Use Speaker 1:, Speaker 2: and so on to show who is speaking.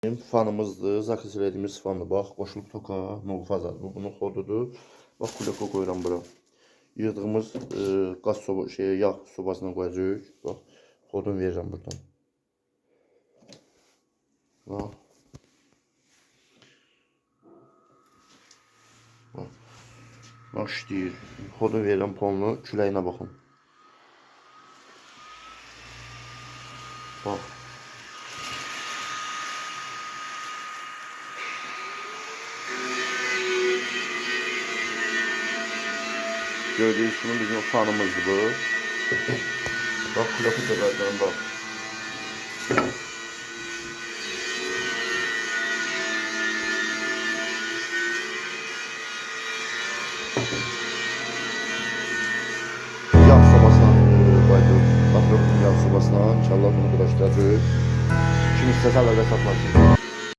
Speaker 1: Fanımızdır. Zakız elədiyimiz fandır. Bax, qoşulub toka, noğu fazadır. Bu bunun kodudur. Bax, kulaka qoyuram bura. Yığdığımız qaz yağ sobasına qoyacağıq. Bax, kodunu verirəm buradan. Bax. Bax. Bax işləyir. Kodunu verirəm polunu. Küləyinə baxın. Bax. Gördüğünüz gibi bizim fanımızdır bu. Bak kulakı severden bak. Yağ sobasına bayılır. Bakıyorum yağ sobasına. İnşallah bunu uğraştıracağız. Kim istese de satmak için.